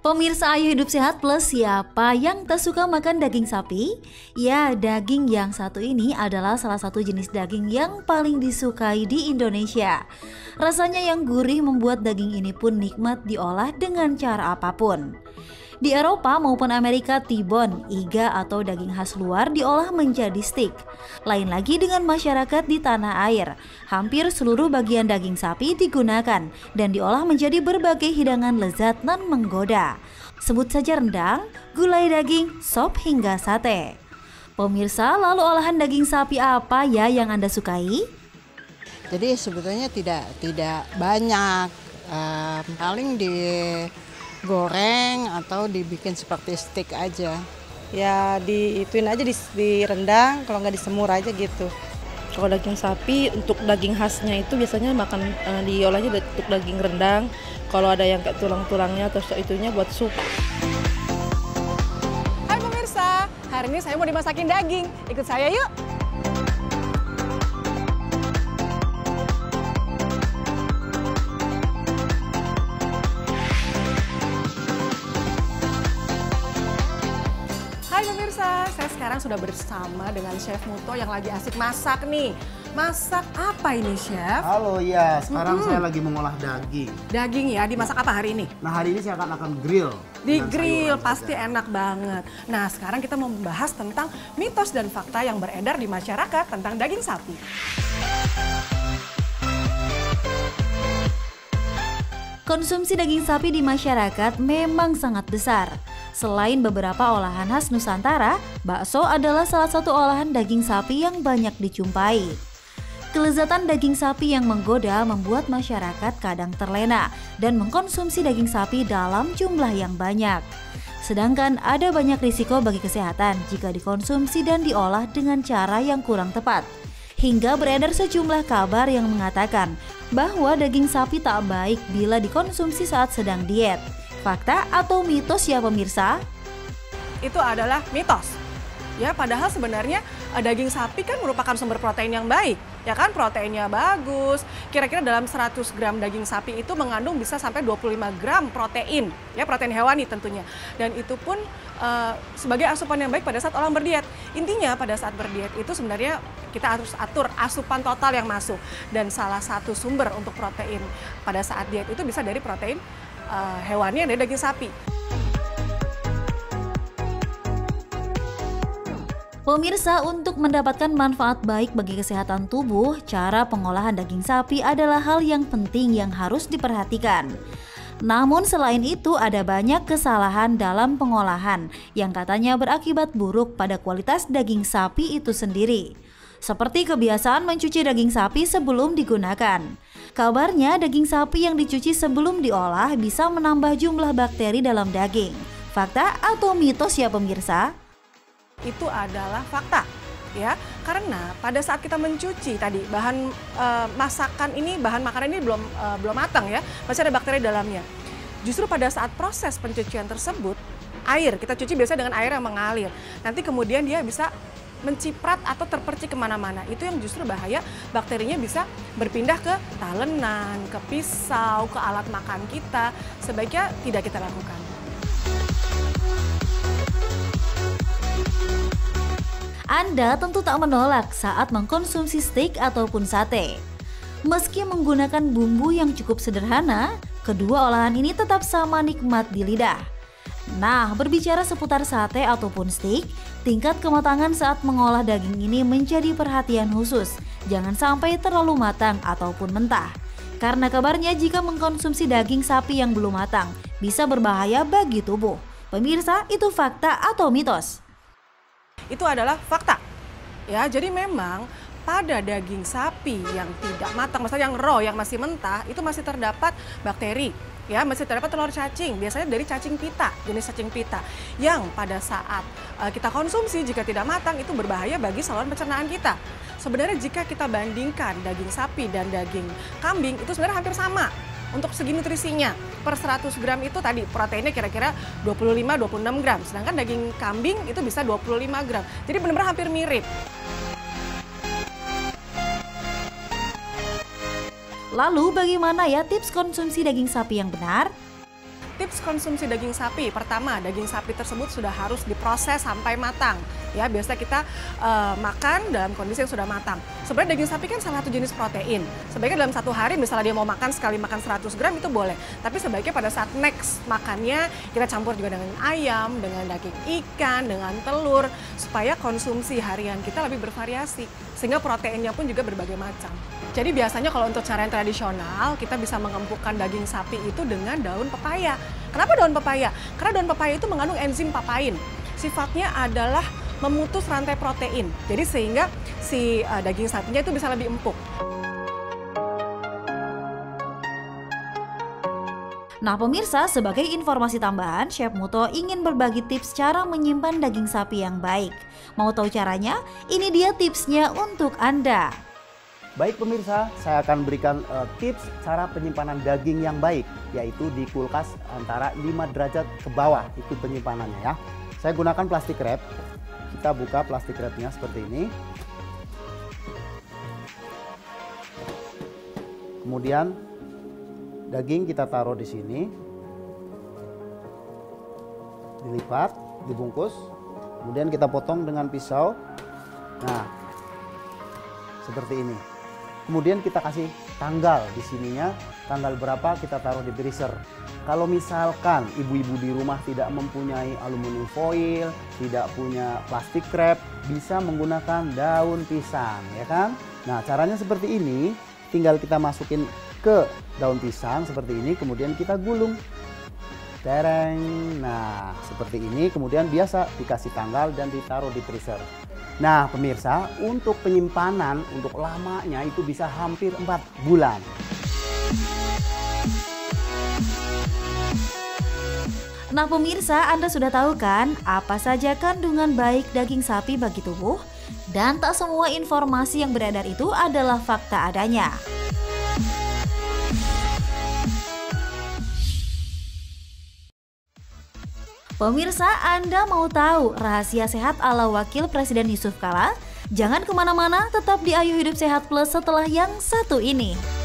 Pemirsa Ayo Hidup Sehat Plus, siapa yang tak suka makan daging sapi? Ya, daging yang satu ini adalah salah satu jenis daging yang paling disukai di Indonesia. Rasanya yang gurih membuat daging ini pun nikmat diolah dengan cara apapun. Di Eropa maupun Amerika, T-bone, iga atau daging khas luar diolah menjadi steak. Lain lagi dengan masyarakat di tanah air. Hampir seluruh bagian daging sapi digunakan dan diolah menjadi berbagai hidangan lezat dan menggoda. Sebut saja rendang, gulai daging, sop hingga sate. Pemirsa, lalu olahan daging sapi apa ya yang Anda sukai? Jadi sebetulnya tidak banyak, paling digoreng atau dibikin seperti steak aja. Ya diituin aja di rendang, kalau nggak disemur aja gitu. Kalau daging sapi untuk daging khasnya itu biasanya makan diolahnya untuk daging rendang. Kalau ada yang kayak tulang-tulangnya atau itunya buat sup. Hai pemirsa, hari ini saya mau dimasakin daging. Ikut saya yuk. Hai pemirsa, saya sekarang sudah bersama dengan Chef Muto yang lagi asik masak nih. Masak apa ini, Chef? Halo, ya. Sekarang saya lagi mengolah daging. Daging ya, dimasak apa hari ini? Nah, hari ini saya akan grill. Di grill, pasti enak banget. Nah, sekarang kita mau membahas tentang mitos dan fakta yang beredar di masyarakat tentang daging sapi. Konsumsi daging sapi di masyarakat memang sangat besar. Selain beberapa olahan khas Nusantara, bakso adalah salah satu olahan daging sapi yang banyak dijumpai. Kelezatan daging sapi yang menggoda membuat masyarakat kadang terlena dan mengkonsumsi daging sapi dalam jumlah yang banyak. Sedangkan ada banyak risiko bagi kesehatan jika dikonsumsi dan diolah dengan cara yang kurang tepat. Hingga beredar sejumlah kabar yang mengatakan bahwa daging sapi tak baik bila dikonsumsi saat sedang diet. Fakta atau mitos ya pemirsa? Itu adalah mitos. Ya, padahal sebenarnya daging sapi kan merupakan sumber protein yang baik. Ya kan, proteinnya bagus. Kira-kira dalam 100 gram daging sapi itu mengandung bisa sampai 25 gram protein. Ya, protein hewani tentunya. Dan itu pun sebagai asupan yang baik pada saat orang berdiet. Intinya pada saat berdiet itu sebenarnya kita harus atur asupan total yang masuk. Dan salah satu sumber untuk protein pada saat diet itu bisa dari protein hewani yang dari daging sapi. Pemirsa, untuk mendapatkan manfaat baik bagi kesehatan tubuh, cara pengolahan daging sapi adalah hal yang penting yang harus diperhatikan. Namun selain itu ada banyak kesalahan dalam pengolahan yang katanya berakibat buruk pada kualitas daging sapi itu sendiri. Seperti kebiasaan mencuci daging sapi sebelum digunakan. Kabarnya daging sapi yang dicuci sebelum diolah bisa menambah jumlah bakteri dalam daging. Fakta atau mitos ya pemirsa? Itu adalah fakta. Ya, karena pada saat kita mencuci tadi bahan masakan ini, bahan makanan ini belum matang ya, masih ada bakteri dalamnya. Justru pada saat proses pencucian tersebut, air kita cuci biasanya dengan air yang mengalir. Nanti kemudian dia bisa menciprat atau terpercik kemana-mana. Itu yang justru bahaya, bakterinya bisa berpindah ke talenan, ke pisau, ke alat makan kita. Sebaiknya tidak kita lakukan. Anda tentu tak menolak saat mengkonsumsi steak ataupun sate. Meski menggunakan bumbu yang cukup sederhana, kedua olahan ini tetap sama nikmat di lidah. Nah, berbicara seputar sate ataupun steak, tingkat kematangan saat mengolah daging ini menjadi perhatian khusus. Jangan sampai terlalu matang ataupun mentah. Karena kabarnya jika mengkonsumsi daging sapi yang belum matang, bisa berbahaya bagi tubuh. Pemirsa, itu fakta atau mitos? Itu adalah fakta. Ya, jadi memang pada daging sapi yang tidak matang, maksudnya yang raw, yang masih mentah, itu masih terdapat bakteri. Ya, masih terdapat telur cacing, biasanya dari cacing pita, jenis cacing pita, yang pada saat kita konsumsi jika tidak matang itu berbahaya bagi saluran pencernaan kita. Sebenarnya jika kita bandingkan daging sapi dan daging kambing itu sebenarnya hampir sama untuk segi nutrisinya. Per 100 gram itu tadi proteinnya kira-kira 25-26 gram, sedangkan daging kambing itu bisa 25 gram. Jadi benar-benar hampir mirip. Lalu bagaimana ya tips konsumsi daging sapi yang benar? tips konsumsi daging sapi. Pertama, daging sapi tersebut sudah harus diproses sampai matang. Ya, biasa kita makan dalam kondisi yang sudah matang. Sebenarnya daging sapi kan salah satu jenis protein. Sebaiknya dalam satu hari misalnya dia mau makan sekali makan 100 gram itu boleh. Tapi sebaiknya pada saat next makannya kita campur juga dengan ayam, dengan daging ikan, dengan telur. Supaya konsumsi harian kita lebih bervariasi. Sehingga proteinnya pun juga berbagai macam. Jadi biasanya kalau untuk cara yang tradisional kita bisa mengempukkan daging sapi itu dengan daun pepaya. Kenapa daun pepaya? Karena daun pepaya itu mengandung enzim papain. Sifatnya adalah memutus rantai protein. Jadi sehingga si daging sapinya itu bisa lebih empuk. Nah pemirsa, sebagai informasi tambahan, Chef Muto ingin berbagi tips cara menyimpan daging sapi yang baik. Mau tahu caranya? Ini dia tipsnya untuk Anda. Baik pemirsa, saya akan berikan tips cara penyimpanan daging yang baik, yaitu di kulkas antara 5 derajat ke bawah, itu penyimpanannya ya. Saya gunakan plastik wrap. Kita buka plastik wrapnya seperti ini. Kemudian daging kita taruh di sini, dilipat, dibungkus, kemudian kita potong dengan pisau. Nah, seperti ini. Kemudian kita kasih tanggal di sininya, tanggal berapa kita taruh di freezer. Kalau misalkan ibu-ibu di rumah tidak mempunyai aluminium foil, tidak punya plastik wrap, bisa menggunakan daun pisang, ya kan? Nah, caranya seperti ini, tinggal kita masukin ke daun pisang seperti ini, kemudian kita gulung. Tereng. Nah, seperti ini, kemudian biasa dikasih tanggal dan ditaruh di freezer. Nah, pemirsa, untuk penyimpanan, untuk lamanya itu bisa hampir 4 bulan. Nah pemirsa, Anda sudah tahu kan apa saja kandungan baik daging sapi bagi tubuh? Dan tak semua informasi yang beredar itu adalah fakta adanya. Pemirsa, Anda mau tahu rahasia sehat ala Wakil Presiden Yusuf Kala? Jangan kemana-mana, tetap di Ayu Hidup Sehat Plus setelah yang satu ini.